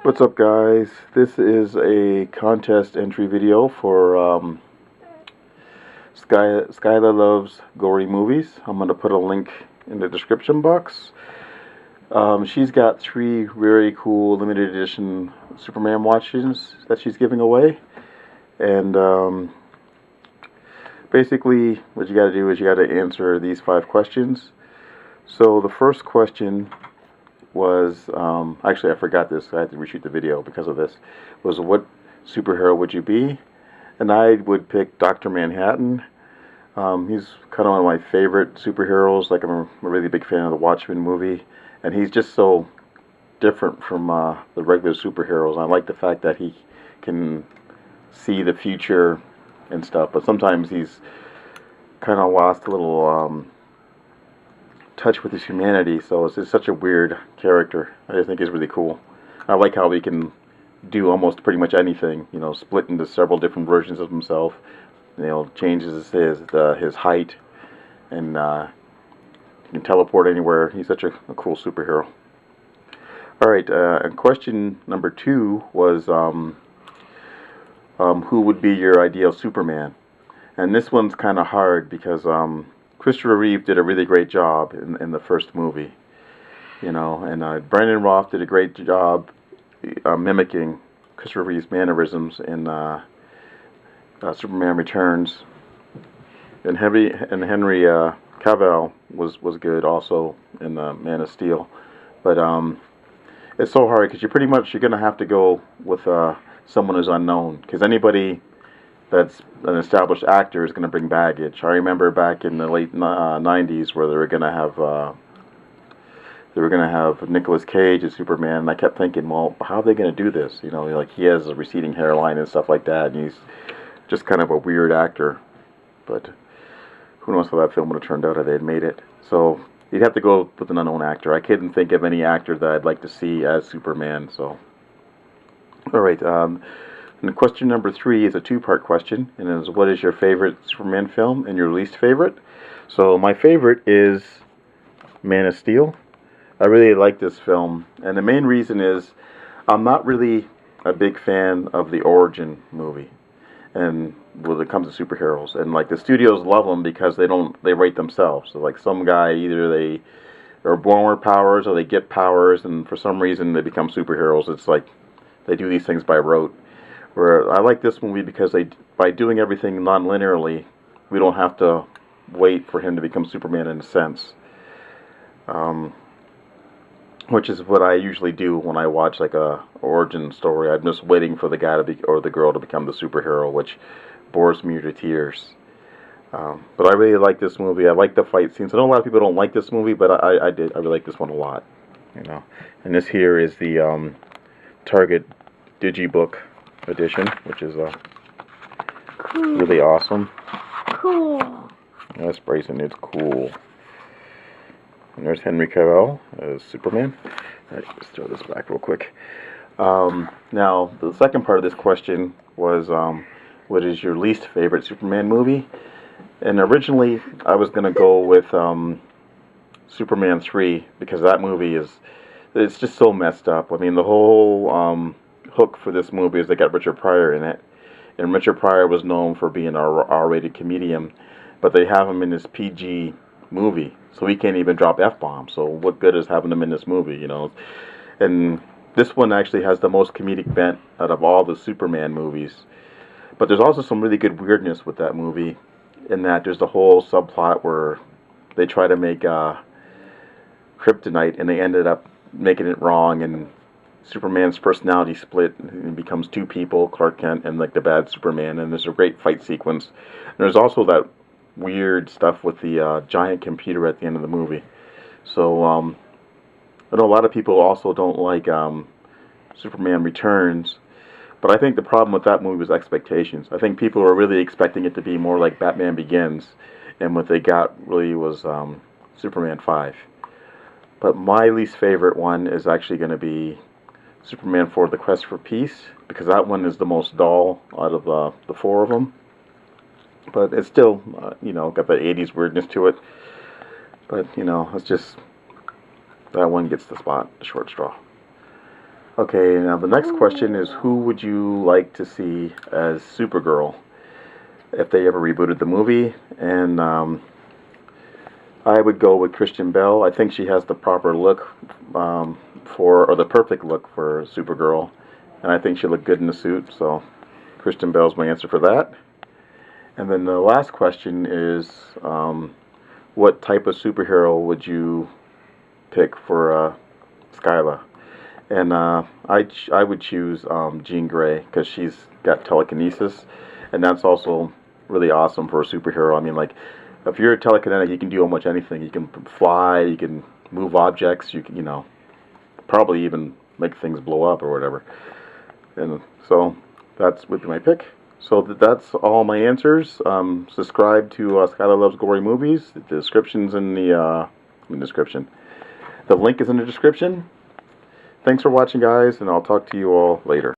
What's up, guys? This is a contest entry video for Skyla Loves Gory Movies. I'm going to put a link in the description box. She's got 3 very cool limited edition Superman watches that she's giving away. And basically what you got to do is you got to answer these 5 questions. So the first question was, actually I forgot this, I had to reshoot the video because of this, was what superhero would you be? And I would pick Dr. Manhattan. He's kind of one of my favorite superheroes. Like, I'm a really big fan of the Watchmen movie, and he's just so different from the regular superheroes. I like the fact that he can see the future and stuff, but sometimes he's kind of lost a little touch with his humanity, so it's just such a weird character. I just think he's really cool. I like how he can do almost pretty much anything, you know, split into several different versions of himself, you know, changes his height, and he can teleport anywhere. He's such a cool superhero. Alright, and question number 2 was who would be your ideal Superman? And this one's kind of hard because Christopher Reeve did a really great job in the first movie, you know, and Brandon Routh did a great job mimicking Christopher Reeve's mannerisms in Superman Returns, and Henry Cavill was good also in Man of Steel, but it's so hard because you're gonna have to go with someone who's unknown, because anybody that's an established actor is going to bring baggage. I remember back in the late 90s where they were going to have Nicolas Cage as Superman, and I kept thinking, well, how are they going to do this? You know, like, he has a receding hairline and stuff like that, and he's just kind of a weird actor. But who knows how that film would have turned out if they had made it. So you'd have to go with an unknown actor. I couldn't think of any actor that I'd like to see as Superman. So, all right. And question number 3 is a 2-part question, and it is, what is your favorite Superman film and your least favorite? So my favorite is Man of Steel. I really like this film, and the main reason is I'm not really a big fan of the origin movie, and when it comes to superheroes, and like the studios love them because they write themselves. So like, some guy, either they are born with powers or they get powers, and for some reason they become superheroes. It's like they do these things by rote. Where I like this movie because by doing everything non-linearly, we don't have to wait for him to become Superman in a sense. Which is what I usually do when I watch like a origin story. I'm just waiting for the guy or the girl to become the superhero, which bores me to tears. But I really like this movie. I like the fight scenes. I know a lot of people don't like this movie, but I did. I really like this one a lot. You know, and this here is the Target Digibook edition, which is cool. Really awesome. Cool. That's bracing. It's cool. And there's Henry Cavill as Superman. All right, let's throw this back real quick. Now, the second part of this question was, what is your least favorite Superman movie? And originally, I was going to go with Superman 3, because that movie it's just so messed up. I mean, the whole hook for this movie is they got Richard Pryor in it, and Richard Pryor was known for being an R-rated comedian, but they have him in this PG movie, so he can't even drop F-bombs. So what good is having him in this movie, you know? And this one actually has the most comedic bent out of all the Superman movies. But there's also some really good weirdness with that movie, in that there's the whole subplot where they try to make kryptonite, and they ended up making it wrong, and Superman's personality split and becomes 2 people, Clark Kent and like the bad Superman, and there's a great fight sequence. And there's also that weird stuff with the giant computer at the end of the movie. So I know a lot of people also don't like Superman Returns, but I think the problem with that movie was expectations. I think people were really expecting it to be more like Batman Begins, and what they got really was Superman 5. But my least favorite one is actually going to be Superman 4: The Quest for Peace, because that one is the most dull out of the 4 of them. But it's still, you know, got the 80s weirdness to it. But, you know, it's just, that one gets the short straw. Okay, now the next question is, who would you like to see as Supergirl if they ever rebooted the movie? And I would go with Christian Bell. I think she has the proper look or the perfect look for Supergirl, and I think she looked good in the suit. So Christian Bell's my answer for that. And then the last question is, what type of superhero would you pick for Skyla? And I would choose Jean Grey, because she's got telekinesis, and that's also really awesome for a superhero. I mean, like, if you're a telekinetic, you can do almost anything. You can fly, you can move objects, you can, probably even make things blow up or whatever. And so that would be my pick. So that's all my answers. Subscribe to Skylar Loves Gory Movies. The description's in the description. The link is in the description. Thanks for watching, guys, and I'll talk to you all later.